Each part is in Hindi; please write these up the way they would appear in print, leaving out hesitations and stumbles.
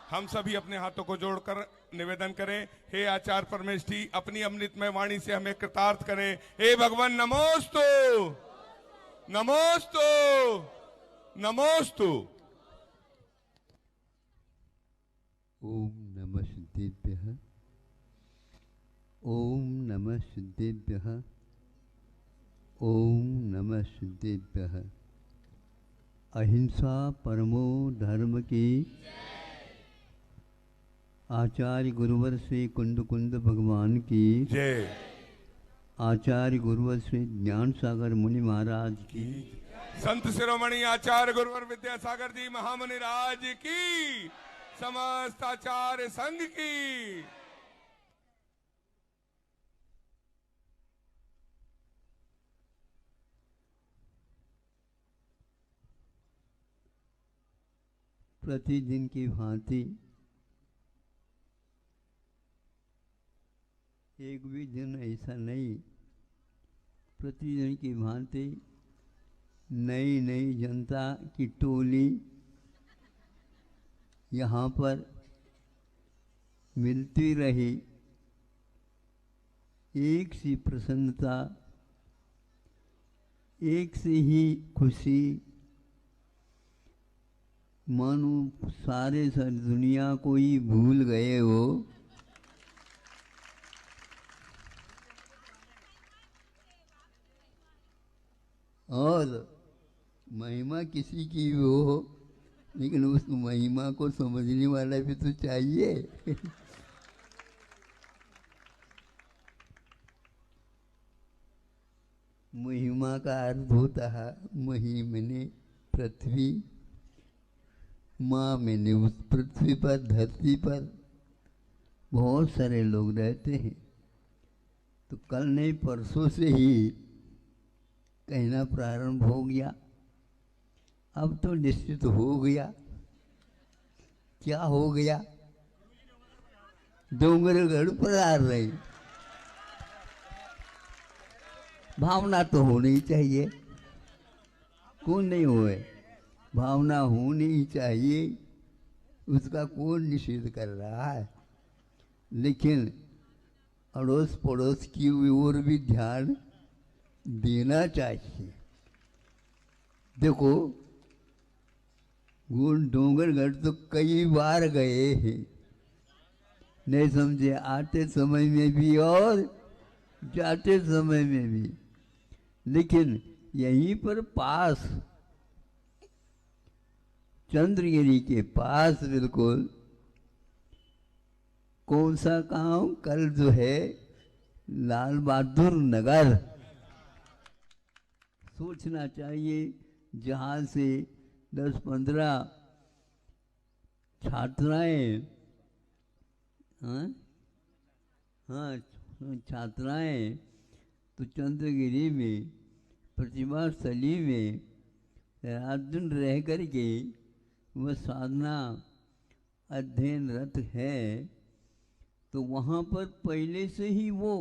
हम सभी अपने हाथों को जोड़कर निवेदन करें, हे आचार्य परमेष्ठी अपनी अमृतमय वाणी से हमें कृतार्थ करें। हे भगवान नमोस्तु नमोस्तु नमोस्तु। ओम नमः सिद्धेभ्यः, ओम नमः सिद्धेभ्यः, ओम नमः सिद्धेभ्यः। अहिंसा परमो धर्म की आचार्य गुरुवर श्री कुंद कुंद भगवान की जय। आचार्य गुरुवर श्री ज्ञान सागर मुनि महाराज की, संत शिरोमणि आचार्य गुरुवर विद्यासागर जी महामुनि राज की, समस्त आचार्य संघ की। प्रतिदिन की भांति एक भी दिन ऐसा नहीं, प्रतिदिन की भांति नई नई जनता की टोली यहाँ पर मिलती रही। एक सी प्रसन्नता, एक सी ही खुशी, मानो सारे दुनिया को ही भूल गए हो। और महिमा किसी की भी हो, लेकिन उस महिमा को समझने वाला भी तो चाहिए। महिमा का अर्थ होता है मही मैंने पृथ्वी, माँ मैंने उस पृथ्वी पर, धरती पर बहुत सारे लोग रहते हैं। तो कल नहीं परसों से ही कहना प्रारंभ हो गया, अब तो निश्चित हो गया। क्या हो गया? डोंगरगढ़ पर आ रहे। भावना तो होनी चाहिए, कौन नहीं होए? भावना होनी चाहिए, उसका कौन निषेध कर रहा है? लेकिन अड़ोस पड़ोस की ओर भी ध्यान देना चाहिए। देखो, डोंगरगढ़ तो कई बार गए हैं, नहीं समझे? आते समय में भी और जाते समय में भी। लेकिन यहीं पर पास, चंद्रगिरी के पास बिल्कुल, कौन सा गांव? कल जो है लाल बहादुर नगर। सोचना चाहिए, जहाँ से 10-15 छात्राएं, हाँ छात्राएं तो चंद्रगिरी में प्रतिभा स्थली में रात दिन रह कर के वह साधना अध्ययनरत है। तो वहाँ पर पहले से ही वो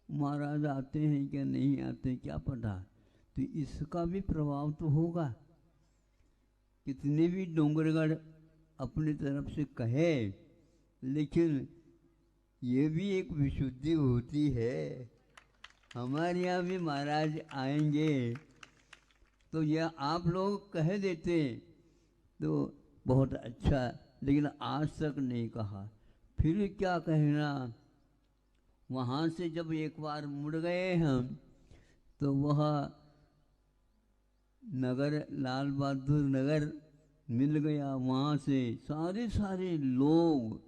महाराज आते हैं क्या नहीं आते क्या पता। तो इसका भी प्रभाव तो होगा। कितने भी डोंगरगढ़ अपनी तरफ से कहे, लेकिन ये भी एक विशुद्धि होती है। हमारे यहाँ भी महाराज आएंगे तो यह आप लोग कह देते तो बहुत अच्छा, लेकिन आज तक नहीं कहा, फिर क्या कहना। वहाँ से जब एक बार मुड़ गए हम तो वह नगर लाल बहादुर नगर मिल गया। वहाँ से सारे लोग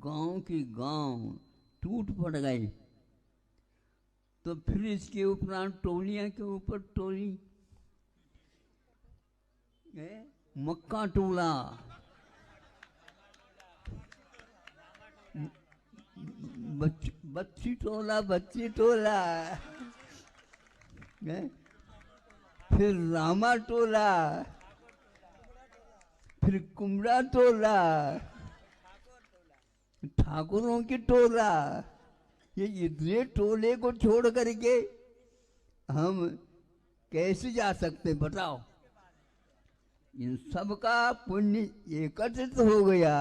गांव के गांव टूट पड़ गए। तो फिर इसके उपरांत टोलियां के ऊपर टोली, मक्का टोला, बच्ची टोला, फिर रामा टोला, फिर कुमड़ा टोला, ठाकुरों की टोला। ये इतने टोले को छोड़ करके हम कैसे जा सकते बताओ? इन सब का पुण्य एकत्रित हो गया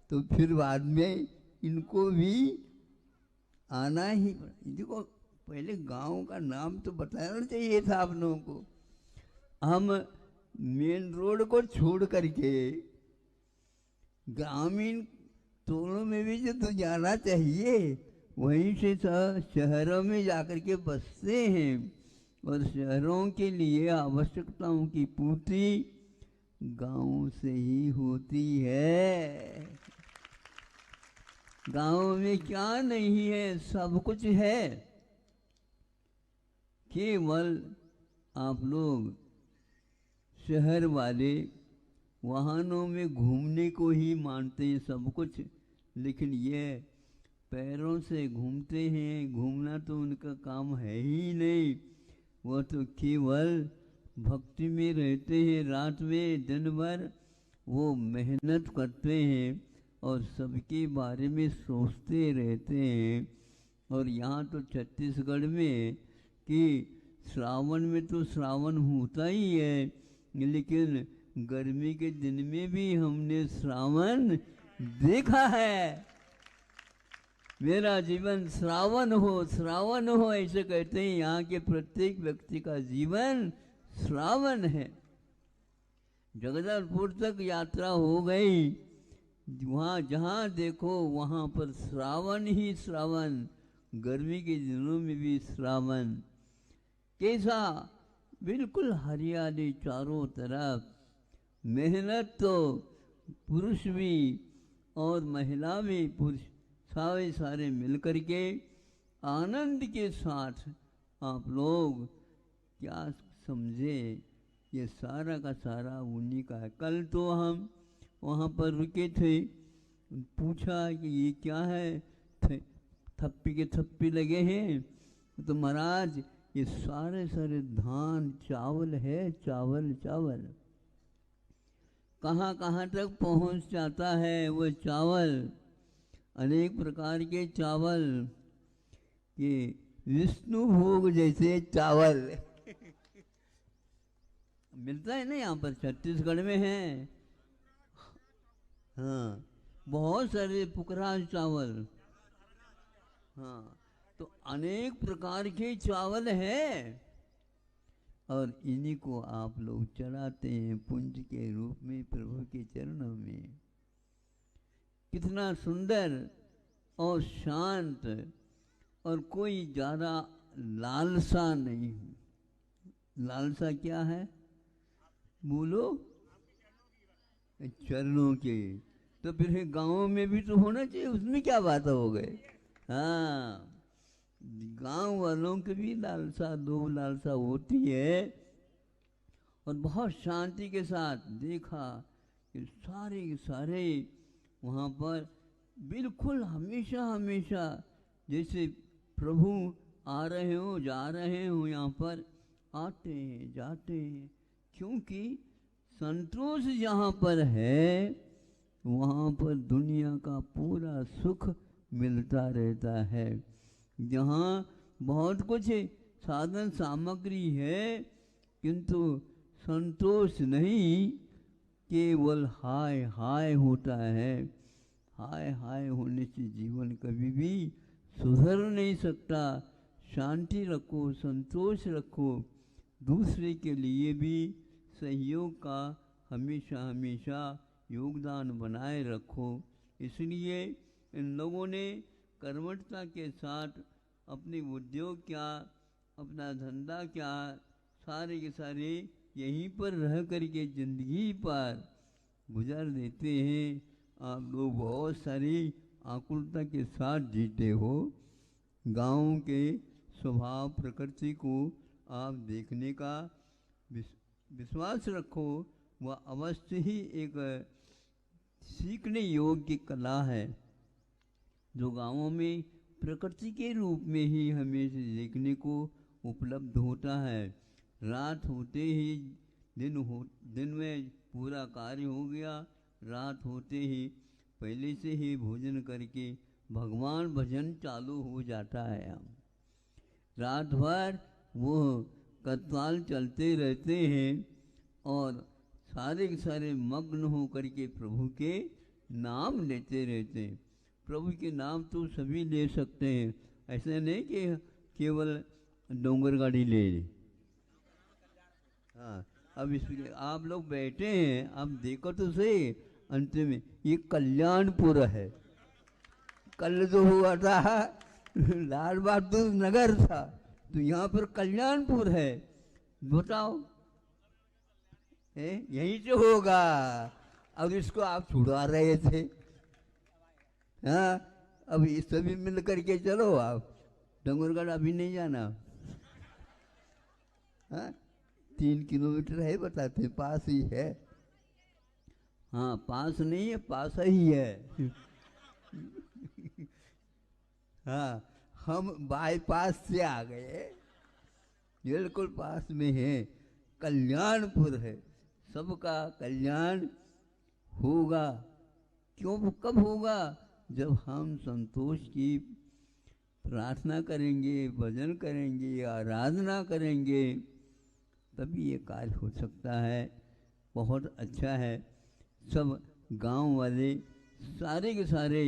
तो फिर बाद में इनको भी आना ही। देखो पहले गांव का नाम तो बताना चाहिए था आप लोगों को। हम मेन रोड को छोड़ करके ग्रामीण टोलों में भी जो तो जाना चाहिए, वहीं से शहरों में जाकर के बसते हैं और शहरों के लिए आवश्यकताओं की पूर्ति गांव से ही होती है। गांव में क्या नहीं है, सब कुछ है। केवल आप लोग शहर वाले वाहनों में घूमने को ही मानते हैं सब कुछ, लेकिन ये पैरों से घूमते हैं, घूमना तो उनका काम है ही नहीं। वह तो केवल भक्ति में रहते हैं, रात में दिन भर वो मेहनत करते हैं और सबके बारे में सोचते रहते हैं। और यहाँ तो छत्तीसगढ़ में कि श्रावण में तो श्रावण होता ही है, लेकिन गर्मी के दिन में भी हमने श्रावण देखा है। मेरा जीवन श्रावण हो ऐसे कहते हैं। यहाँ के प्रत्येक व्यक्ति का जीवन श्रावण है। जगदलपुर तक यात्रा हो गई, वहाँ जहाँ देखो वहाँ पर श्रावण ही श्रावण, गर्मी के दिनों में भी श्रावण। कैसा बिल्कुल हरियाली चारों तरफ, मेहनत तो पुरुष भी और महिला भी, पुरुष सारे मिलकर के आनंद के साथ आप लोग क्या समझे, ये सारा का सारा उन्हीं का है। कल तो हम वहाँ पर रुके थे, पूछा कि ये क्या है, थप्पी के थप्पी लगे हैं। तो महाराज ये सारे धान चावल है, चावल चावल। कहाँ कहाँ तक पहुँच जाता है वो चावल, अनेक प्रकार के चावल, ये विष्णु भोग जैसे चावल मिलता है ना यहाँ पर, छत्तीसगढ़ में है। हाँ, बहुत सारे पुकराज चावल। हाँ, तो अनेक प्रकार के चावल है और इन्हीं को आप लोग चढ़ाते हैं पुंज के रूप में प्रभु के चरणों में। कितना सुंदर और शांत, और कोई ज़्यादा लालसा नहीं। लालसा क्या है बोलो? चरणों के। तो फिर गांवों में भी तो होना चाहिए, उसमें क्या बात हो गई। हाँ, गांव वालों की भी लालसा, दो लालसा होती है। और बहुत शांति के साथ देखा कि सारे के सारे वहाँ पर बिल्कुल हमेशा हमेशा जैसे प्रभु आ रहे हो जा रहे हो, यहाँ पर आते हैं जाते हैं, क्योंकि संतोष जहाँ पर है वहाँ पर दुनिया का पूरा सुख मिलता रहता है। जहाँ बहुत कुछ साधन सामग्री है किंतु संतोष नहीं, केवल हाय हाय होता है। हाय हाय होने से जीवन कभी भी सुधर नहीं सकता। शांति रखो, संतोष रखो, दूसरे के लिए भी सहयोग का हमेशा हमेशा योगदान बनाए रखो। इसलिए इन लोगों ने कर्मठता के साथ अपने उद्योग क्या, अपना धंधा क्या, सारे के सारे यहीं पर रह कर के ज़िंदगी पर गुजार देते हैं। आप लोग बहुत सारी आकुलता के साथ जीते हो। गाँव के स्वभाव प्रकृति को आप देखने का विश्वास रखो, वह अवश्य ही एक सीखने योग्य कला है, जो गाँवों में प्रकृति के रूप में ही हमें देखने को उपलब्ध होता है। रात होते ही दिन में पूरा कार्य हो गया, रात होते ही पहले से ही भोजन करके भगवान भजन चालू हो जाता है। हम रात भर वो कत्वाल चलते रहते हैं और सारे के सारे मग्न हो करके प्रभु के नाम लेते रहते हैं। प्रभु के नाम तो सभी ले सकते हैं, ऐसा नहीं कि केवल डोंगर गाड़ी ले ले। हाँ, अब इसमें आप लोग बैठे हैं, आप देखो तो सही, अंत में ये कल्याणपुर है। कल जो हुआ था लाल बहादुर नगर था, तो यहाँ पर कल्याणपुर है। बताओ, यहीं से होगा। अब इसको आप छुड़ा रहे थे। हाँ, अब इस सभी मिल करके चलो आप। डोंगरगढ़ अभी नहीं जाना। हाँ, 3 किलोमीटर है बताते, पास ही है। हाँ, पास नहीं है, पास ही है। हाँ, हम बाईपास से आ गए, बिल्कुल पास में है। कल्याणपुर है, सबका कल्याण होगा। क्यों, कब होगा? जब हम संतोष की प्रार्थना करेंगे, भजन करेंगे, आराधना करेंगे, तभी ये कार्य हो सकता है। बहुत अच्छा है, सब गांव वाले सारे के सारे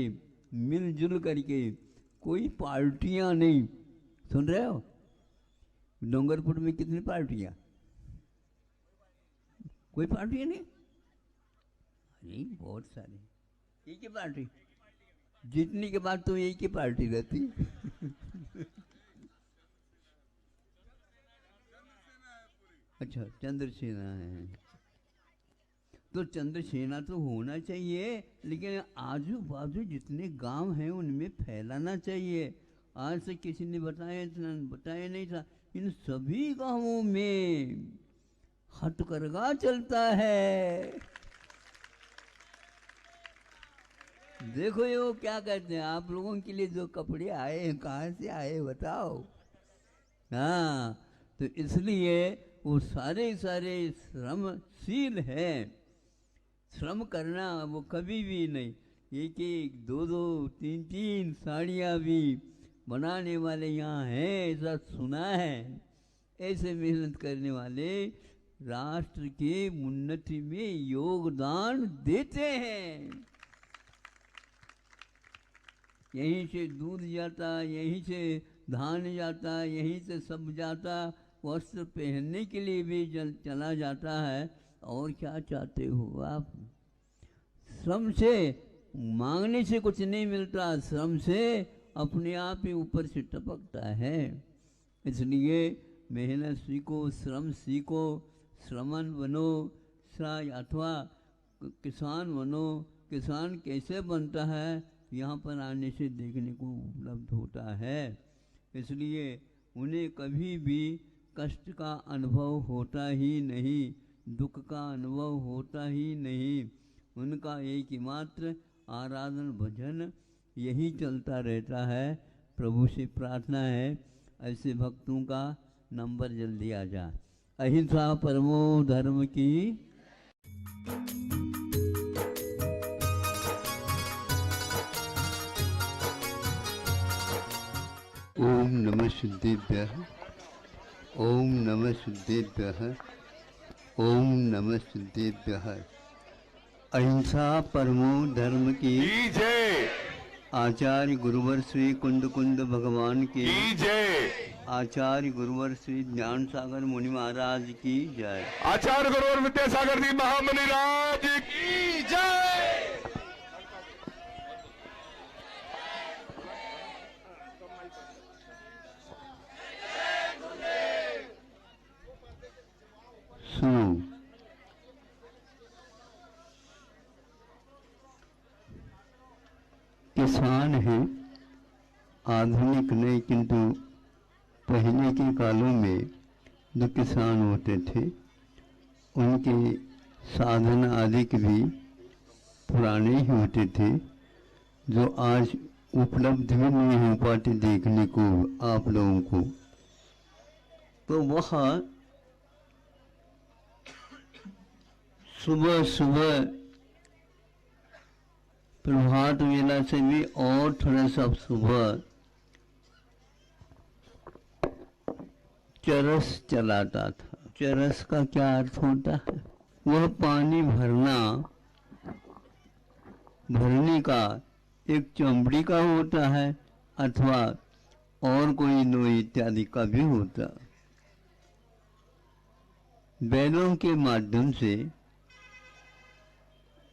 मिलजुल करके, कोई पार्टियां नहीं। सुन रहे हो, डोंगरपुर में कितनी पार्टियां? कोई पार्टी नहीं? अरे बहुत सारे। एक ही पार्टी, जीतने के बाद तो एक ही पार्टी रहती। अच्छा, चंद्रसेना है, तो चंद्रसेना तो होना चाहिए, लेकिन आजू बाजू जितने गांव हैं उनमें फैलाना चाहिए। आज से किसी ने बताया नहीं था। इन सभी गांवों में हथकरघा चलता है। देखो ये वो क्या कहते हैं, आप लोगों के लिए जो कपड़े आए हैं, कहाँ से आए बताओ। हाँ, तो इसलिए वो सारे श्रमशील हैं। श्रम करना वो कभी भी नहीं। एक एक, दो दो, तीन तीन साड़ियाँ भी बनाने वाले यहाँ हैं, ऐसा सुना है। ऐसे मेहनत करने वाले राष्ट्र के उन्नति में योगदान देते हैं। यहीं से दूध जाता, यहीं से धान जाता, यहीं से सब जाता, वस्त्र पहनने के लिए भी चला जाता है। और क्या चाहते हो आप? श्रम से, मांगने से कुछ नहीं मिलता, श्रम से अपने आप ही ऊपर से टपकता है। इसलिए मेहनत सीखो, श्रम सीखो, श्रमण बनो, अथवा किसान बनो। किसान कैसे बनता है, यहाँ पर आने से देखने को उपलब्ध होता है। इसलिए उन्हें कभी भी कष्ट का अनुभव होता ही नहीं, दुख का अनुभव होता ही नहीं। उनका एक ही मात्र आराधन भजन यही चलता रहता है। प्रभु से प्रार्थना है, ऐसे भक्तों का नंबर जल्दी आ जा। अहिंसा परमो धर्म की। ओम नमः सिद्धेभ्यः, ओम नमः सिद्धेभ्यः, ओम नमः सिद्धेभ्यः। अहिंसा परमो धर्म की जय। आचार्य गुरुवर श्री कुंद कुंद भगवान की जय। आचार्य गुरुवर श्री ज्ञान सागर मुनि महाराज की जय। आचार्य गुरुवर विद्यासागर जी महामुनि राज की जय। सुनो, किसान है, आधुनिक नहीं, किंतु पहले के कालों में जो किसान होते थे उनके साधन आदि के भी पुराने ही होते थे, जो आज उपलब्ध भी नहीं हो पाते देखने को आप लोगों को। तो वह सुबह सुबह प्रभात वेला से भी और थोड़ा सा सुबह चरस चलाता था। चरस का क्या अर्थ होता है? वह पानी भरना भरने का एक चमड़ी का होता है अथवा और कोई लोहे इत्यादि का भी होता। बैलों के माध्यम से,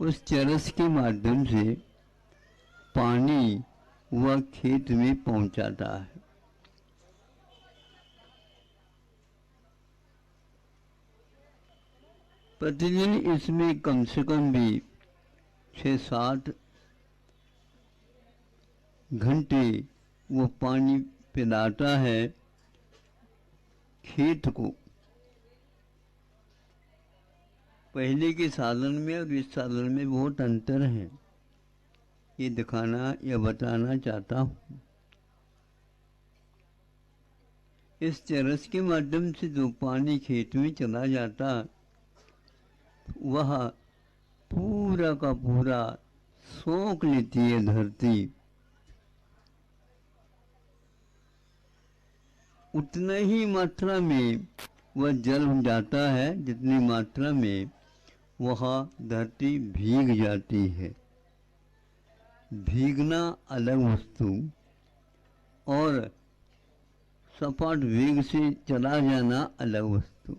उस चरस के माध्यम से पानी वह खेत में पहुंचाता है। प्रतिदिन इसमें कम से कम भी 6-7 घंटे वो पानी पिलाता है खेत को। पहले के साधन में और इस साधन में बहुत अंतर है, ये दिखाना या बताना चाहता हूँ। इस चरस के माध्यम से जो पानी खेत में चला जाता, वह पूरा का पूरा सोख लेती है धरती। उतना ही मात्रा में वह जल जाता है जितनी मात्रा में वह धरती भीग जाती है। भीगना अलग वस्तु और सपाट वेग से चला जाना अलग वस्तु।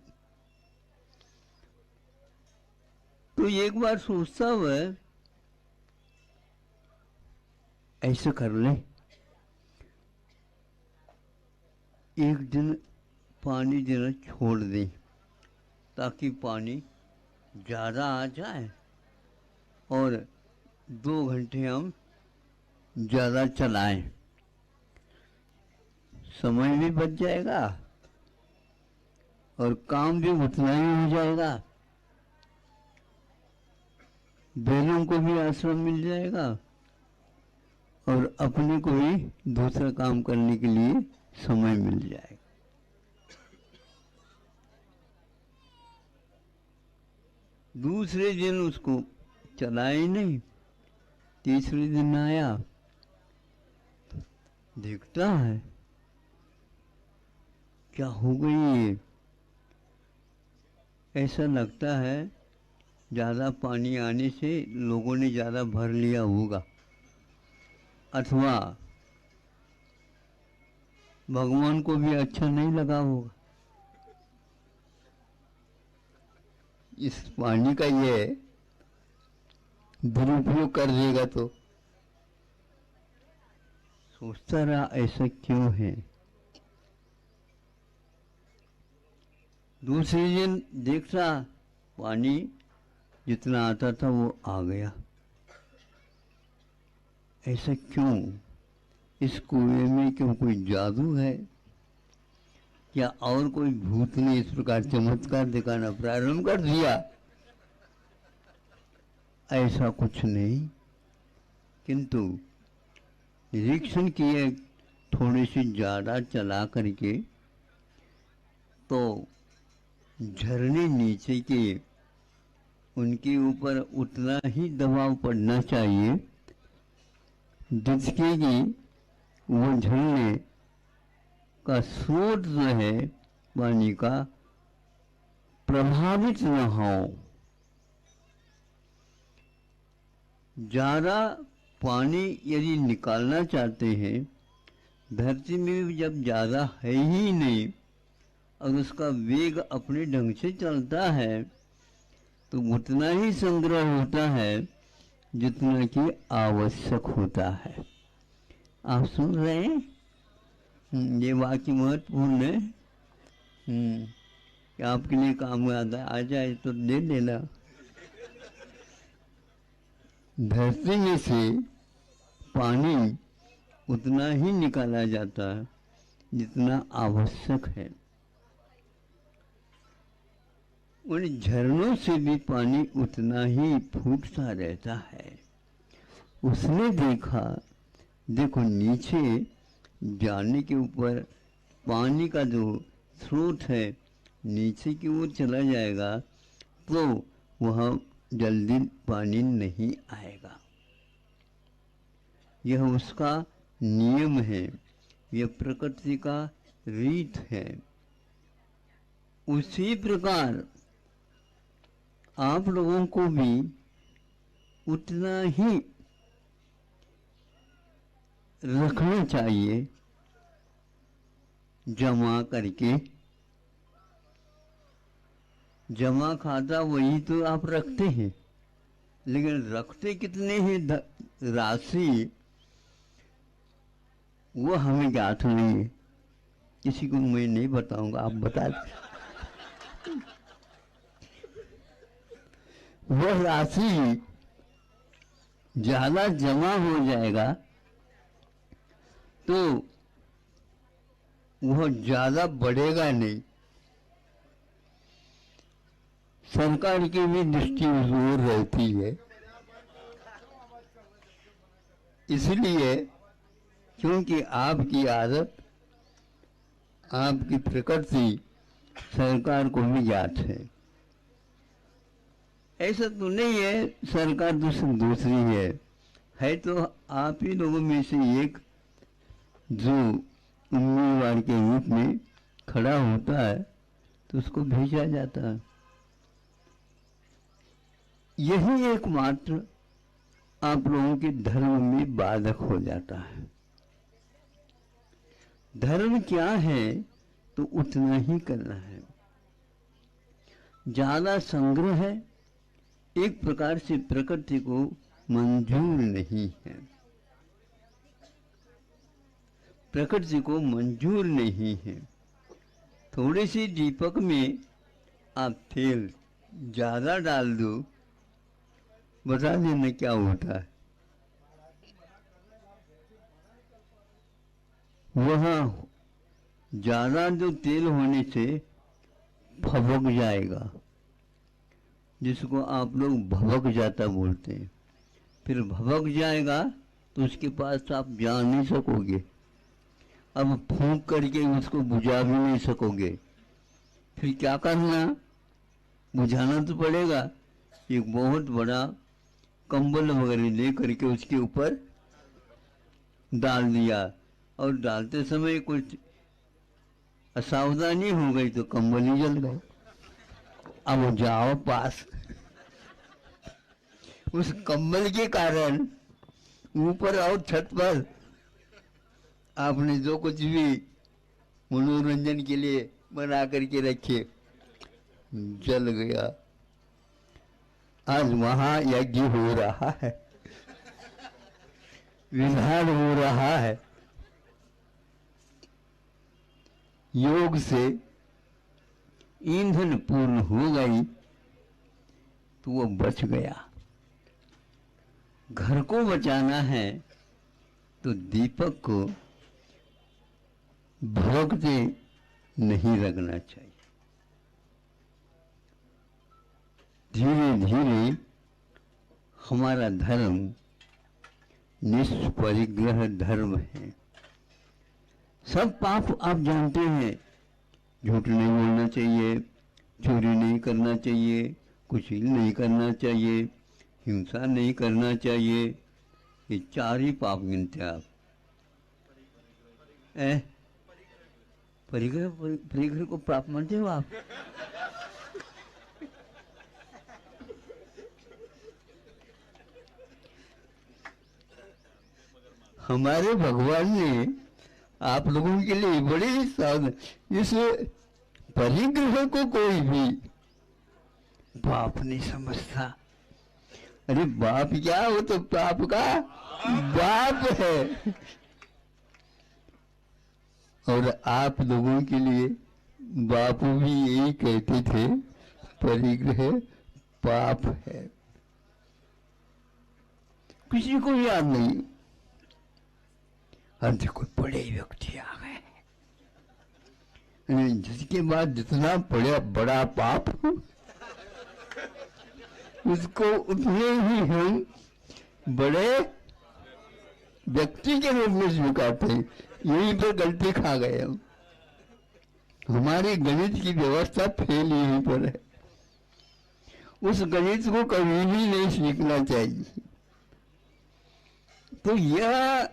तो एक बार सोचता हुआ ऐसे कर ले, एक दिन पानी जरा छोड़ दें ताकि पानी ज़्यादा आ जाए और 2 घंटे हम ज़्यादा चलाएं, समय भी बच जाएगा और काम भी उतना ही हो जाएगा। बैलों को भी आश्रम मिल जाएगा और अपने को भी दूसरा काम करने के लिए समय मिल जाएगा। दूसरे दिन उसको चलाए नहीं, तीसरे दिन आया, देखता है क्या हो गई ये। ऐसा लगता है ज़्यादा पानी आने से लोगों ने ज़्यादा भर लिया होगा अथवा भगवान को भी अच्छा नहीं लगा होगा। इस पानी का ये दुरुपयोग कर देगा तो सोचता रहा ऐसा क्यों है। दूसरे दिन देखता पानी जितना आता था वो आ गया। ऐसा क्यों? इस कुएं में क्यों कोई जादू है या और कोई भूत ने इस प्रकार चमत्कार दिखाना प्रारंभ कर दिया? ऐसा कुछ नहीं, किंतु निरीक्षण किए थोड़ी सी ज़्यादा चला करके तो झरने नीचे के उनके ऊपर उतना ही दबाव पड़ना चाहिए जिसके कि वो झरने का स्रोत जो है पानी का प्रभावित न हो। ज़्यादा पानी यदि निकालना चाहते हैं, धरती में भी जब ज़्यादा है ही नहीं और उसका वेग अपने ढंग से चलता है तो उतना ही संग्रह होता है जितना कि आवश्यक होता है। आप सुन रहे हैं? ये वाक्य महत्वपूर्ण है कि आपके लिए काम आता आ जाए तो दे देना। धरती में से पानी उतना ही निकाला जाता है जितना आवश्यक है। उन झरनों से भी पानी उतना ही फूटता रहता है। उसने देखा, देखो नीचे जाने के ऊपर पानी का जो स्रोत है नीचे की ओर चला जाएगा तो वह जल्दी पानी नहीं आएगा। यह उसका नियम है, यह प्रकृति का रीत है। उसी प्रकार आप लोगों को भी उतना ही रखना चाहिए जमा करके। जमा खाता वही तो आप रखते हैं, लेकिन रखते कितने हैं राशि वो हमें ज्ञात नहीं है। किसी को मैं नहीं बताऊंगा, आप बता दें। वह राशि ज्यादा जमा हो जाएगा तो वह ज्यादा बढ़ेगा नहीं। सरकार की भी दृष्टि जोर रहती है, इसलिए क्योंकि आपकी आदत, आपकी प्रकृति सरकार को भी ज्ञात ऐसा तो नहीं है सरकार दूसरी है तो आप ही लोगों में से एक जो उम्मीदवार के रूप में खड़ा होता है तो उसको भेजा जाता है। यही एकमात्र आप लोगों के धर्म में बाधक हो जाता है। धर्म क्या है तो उतना ही करना है। ज्यादा संग्रह है एक प्रकार से प्रकृति को मंजूर नहीं है, प्रकृति को मंजूर नहीं है। थोड़ी सी दीपक में आप तेल ज्यादा डाल दो, बता देना क्या होता है। वहाँ ज्यादा जो तेल होने से भभक जाएगा, जिसको आप लोग भभक जाता बोलते हैं। फिर भभक जाएगा तो उसके पास आप जा नहीं सकोगे, अब फूंक करके उसको बुझा भी नहीं सकोगे। फिर क्या करना, बुझाना तो पड़ेगा। एक बहुत बड़ा कंबल वगैरह ले करके उसके ऊपर डाल दिया, और डालते समय कुछ असावधानी हो गई तो कंबल ही जल गए। अब जाओ पास, उस कंबल के कारण ऊपर और छत पर आपने जो कुछ भी मनोरंजन के लिए बना करके रखे जल गया। आज वहां यज्ञ हो रहा है, विधान हो रहा है, योग से ईंधन पूर्ण हो गई तो वो बच गया। घर को बचाना है तो दीपक को भड़कते नहीं रखना चाहिए। धीरे धीरे हमारा धर्म निष्परिग्रह धर्म है। सब पाप आप जानते हैं, झूठ नहीं बोलना चाहिए, चोरी नहीं करना चाहिए, कुछ नहीं करना चाहिए, हिंसा नहीं करना चाहिए, ये 4 ही पाप गिनते आप। परिग्रह को पाप मानते हो आप? हमारे भगवान ने आप लोगों के लिए बड़े सावधान, इस परिग्रह को कोई भी पाप नहीं समझता। अरे बाप क्या, वो तो पाप का बाप है। और आप लोगों के लिए बापू भी यही कहते थे, परिग्रह पाप है। किसी को याद नहीं। अब देखो बड़े व्यक्ति आ गए, जिसके बाद जितना बड़ा पाप उसको उतने ही हम बड़े व्यक्ति के रूप में स्वीकारते हैं। यहीं पर गलती खा गए हम। हमारी गणित की व्यवस्था फेल यहीं पर है। उस गणित को कभी भी नहीं सीखना चाहिए। तो यह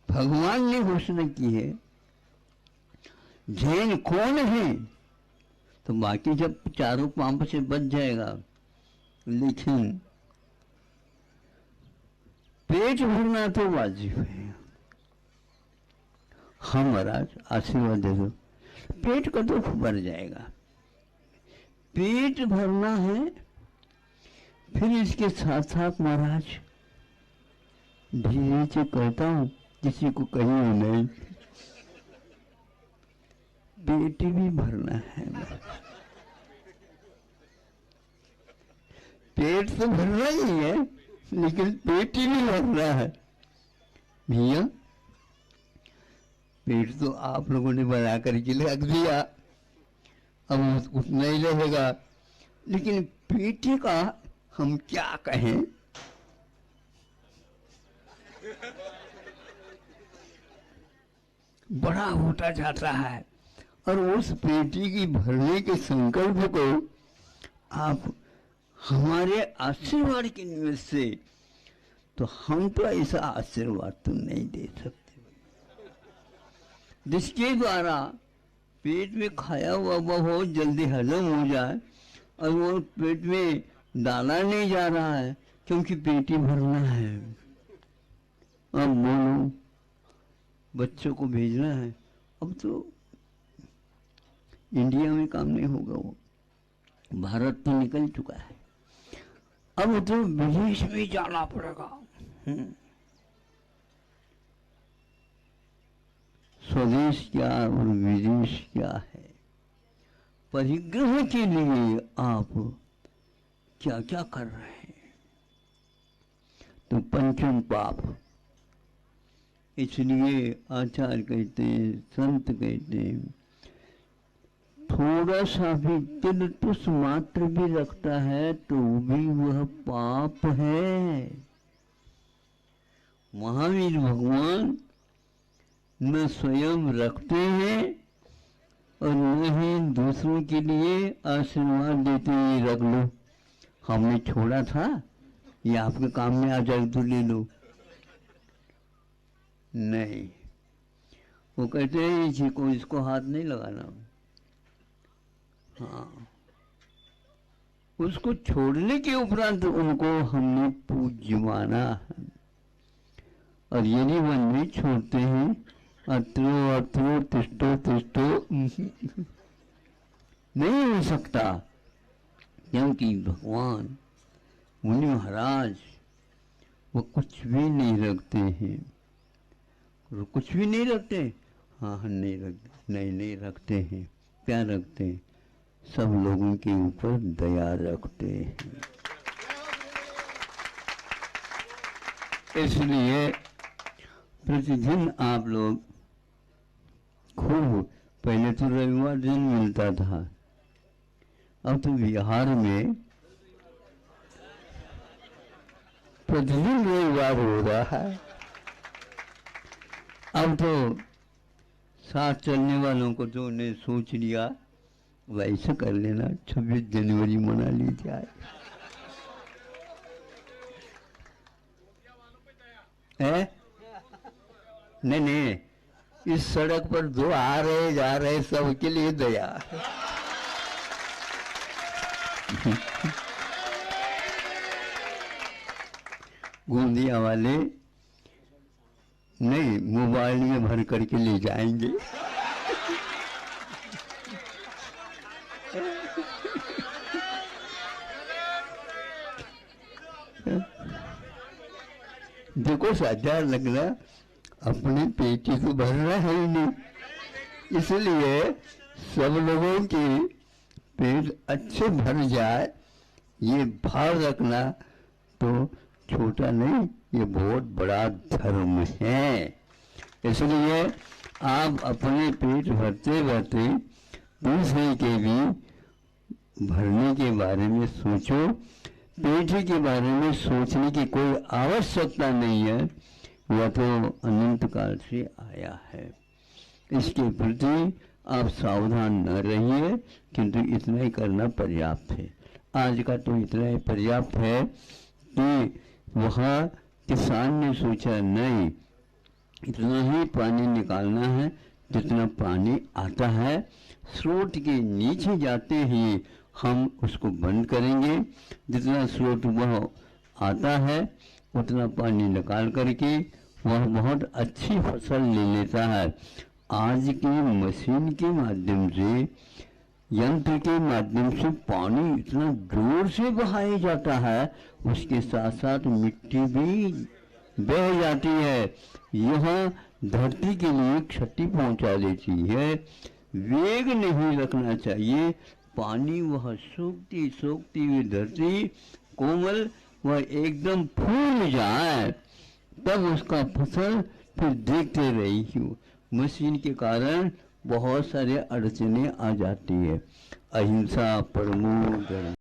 भगवान ने घोषणा की है। जैन कौन है तो बाकी जब चारों पाप से बच जाएगा, लेकिन पेट भरना तो वाजिब है। हाँ महाराज आशीर्वाद दे दो, पेट का तो भर जाएगा। पेट भरना है, फिर इसके साथ साथ महाराज धीरे से कहता हूँ, किसी को कहीं नहीं, पेट भी भरना है। पेट तो भरना ही है, लेकिन पेट ही नहीं भरना है भैया। पेट तो आप लोगों ने बना करके रख दिया, अब उतना ही रहेगा, लेकिन पेट का हम क्या कहें। बड़ा होता जाता है, और उस पेटी की भरने के संकल्प को आप हमारे आशीर्वाद के निमित्त से, तो हम तो ऐसा आशीर्वाद तो नहीं दे सकते जिसके द्वारा पेट में खाया हुआ बहुत जल्दी हजम हो जाए, और वो पेट में दाना नहीं जा रहा है, क्योंकि पेटी भरना है। अब बोलो, बच्चों को भेजना है, अब तो इंडिया में काम नहीं होगा, वो भारत तो निकल चुका है, अब तो विदेश में जाना पड़ेगा। स्वदेश क्या और विदेश क्या है, परिग्रह के लिए आप क्या क्या कर रहे हैं। तो पंचम पाप, इसलिए आचार्य कहते हैं, संत कहते हैं, थोड़ा सा भी तिल तुस मात्र भी रखता है तो भी वह पाप है। महावीर भगवान न स्वयं रखते हैं और न ही दूसरों के लिए आशीर्वाद देते हैं, रख लो, हमने छोड़ा था, ये आपके काम में आ जाए तो ले लो। नहीं, वो कहते हैं इसी को, इसको हाथ नहीं लगाना। हाँ, उसको छोड़ने के उपरांत उनको हमने पूज्य माना है। और यदि मन में छोड़ते हैं, अत्रो अत्रो तिष्ठो तिष्ठो नहीं हो सकता, क्योंकि भगवान मुनि महाराज वो कुछ भी नहीं रखते हैं, वो कुछ भी नहीं रखते। हाँ नहीं रखते, नहीं रखते हैं। क्या रखते हैं? सब लोगों के ऊपर दया रखते हैं। इसलिए प्रतिदिन आप लोग खूब, पहले तो रविवार दिन मिलता था, अब तो बिहार में प्रतिदिन रविवार हो रहा है। अब तो साथ चलने वालों को तो ने सोच लिया वैसे कर लेना, 26 जनवरी मना ली जाए। नहीं, इस सड़क पर जो आ रहे जा रहे सबके लिए दया। गोंदिया वाले नहीं, मोबाइल में भर करके ले जाएंगे। देखो साझा लगना, अपनी पेटी तो भरना है ही नहीं, इसलिए सब लोगों के पेट अच्छे भर जाए, ये भाव रखना तो छोटा नहीं, ये बहुत बड़ा धर्म है। इसलिए आप अपने पेट भरते भरते दूसरे के भी भरने के बारे में सोचो। पेट के बारे में सोचने की कोई आवश्यकता नहीं है, वह तो अनंत काल से आया है। इसके प्रति आप सावधान न रहिए, किंतु इतना ही करना पर्याप्त है। आज का तो इतना ही पर्याप्त है कि वह किसान ने सोचा नहीं, इतना ही पानी निकालना है जितना पानी आता है, स्रोत के नीचे जाते ही हम उसको बंद करेंगे, जितना स्रोत वह आता है उतना पानी निकाल करके वह बहुत अच्छी फसल ले लेता है। आज की मशीन के माध्यम से, यंत्र के माध्यम से पानी इतना जोर से बहाया जाता है, उसके साथ साथ मिट्टी भी बह जाती है। यह धरती के लिए क्षति पहुंचा देती है। वेग नहीं रखना चाहिए। पानी वह सूखती सूखती हुई धरती कोमल वह एकदम फूल जाए, तब उसका फसल फिर देखते रहिए। मशीन के कारण बहुत सारे अड़चने आ जाती है। अहिंसा परमो धर्म।